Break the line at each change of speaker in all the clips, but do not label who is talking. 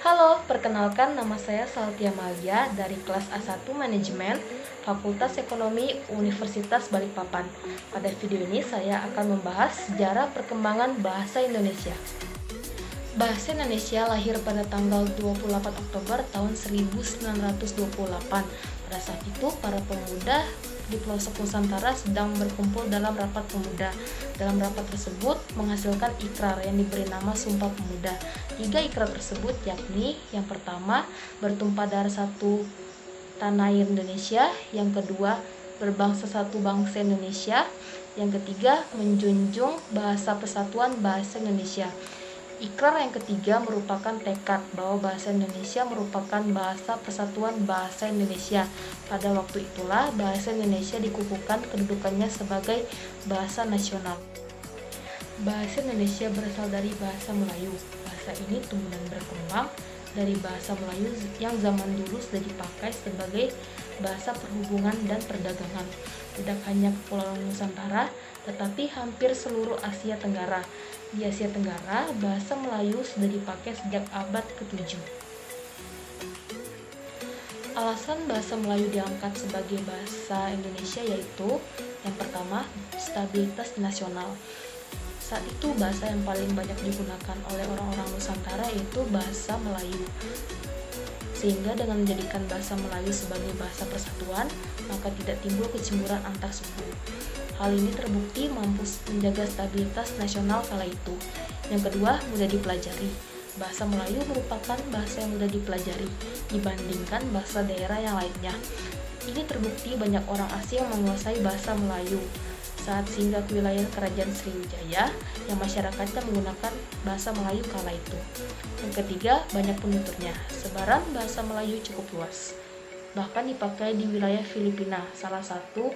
Halo, perkenalkan nama saya Saltia Malia dari kelas A1 Manajemen Fakultas Ekonomi Universitas Balikpapan. Pada video ini saya akan membahas sejarah perkembangan bahasa Indonesia. Bahasa Indonesia lahir pada tanggal 28 Oktober tahun 1928. Pada saat itu, para pemuda di pelosok Nusantara sedang berkumpul dalam rapat pemuda. Dalam rapat tersebut menghasilkan ikrar yang diberi nama Sumpah Pemuda. 3 ikrar tersebut yakni yang pertama, bertumpah darah satu tanah air Indonesia, yang kedua, berbangsa satu bangsa Indonesia, yang ketiga, menjunjung bahasa persatuan bahasa Indonesia. Ikrar yang ketiga merupakan tekad bahwa bahasa Indonesia merupakan bahasa persatuan bahasa Indonesia. Pada waktu itulah bahasa Indonesia dikukuhkan kedudukannya sebagai bahasa nasional. Bahasa Indonesia berasal dari bahasa Melayu. Bahasa ini tumbuh dan berkembang dari bahasa Melayu yang zaman dulu sudah dipakai sebagai bahasa perhubungan dan perdagangan. Tidak hanya Kepulauan Nusantara, tetapi hampir seluruh Asia Tenggara. Di Asia Tenggara, bahasa Melayu sudah dipakai sejak abad ke-7. Alasan bahasa Melayu diangkat sebagai bahasa Indonesia yaitu yang pertama, stabilitas nasional. Saat itu bahasa yang paling banyak digunakan oleh orang-orang Nusantara yaitu bahasa Melayu. Sehingga dengan menjadikan bahasa Melayu sebagai bahasa persatuan, maka tidak timbul kecemburuan antar suku. Hal ini terbukti mampu menjaga stabilitas nasional kala itu. Yang kedua, mudah dipelajari. Bahasa Melayu merupakan bahasa yang mudah dipelajari dibandingkan bahasa daerah yang lainnya. Ini terbukti banyak orang asing menguasai bahasa Melayu. Saat singgah ke wilayah Kerajaan Sriwijaya, yang masyarakatnya menggunakan bahasa Melayu kala itu. Yang ketiga, banyak penuturnya. Sebaran bahasa Melayu cukup luas, bahkan dipakai di wilayah Filipina. Salah satu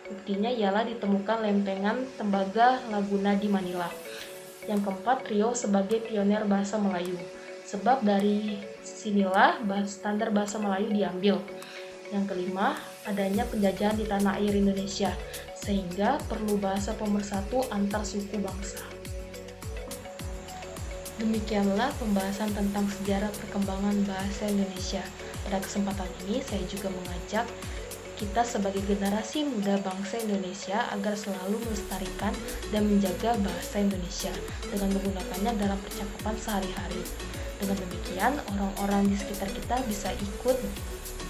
buktinya ialah ditemukan lempengan tembaga Laguna di Manila. Yang keempat, Riau sebagai pionir bahasa Melayu. Sebab dari sinilah standar bahasa Melayu diambil. Yang kelima, adanya penjajahan di tanah air Indonesia, sehingga perlu bahasa pemersatu antar suku bangsa. Demikianlah pembahasan tentang sejarah perkembangan bahasa Indonesia. Pada kesempatan ini, saya juga mengajak kita sebagai generasi muda bangsa Indonesia agar selalu melestarikan dan menjaga bahasa Indonesia dengan menggunakannya dalam percakapan sehari-hari. Dengan demikian, orang-orang di sekitar kita bisa ikut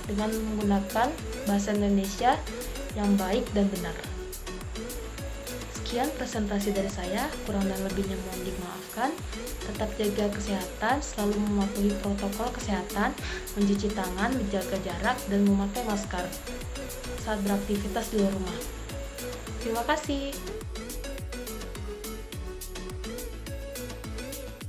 dengan menggunakan bahasa Indonesia yang baik dan benar. Sekian presentasi dari saya, kurang dan lebihnya mohon dimaafkan. Tetap jaga kesehatan, selalu mematuhi protokol kesehatan, mencuci tangan, menjaga jarak, dan memakai masker saat beraktivitas di luar rumah. Terima kasih.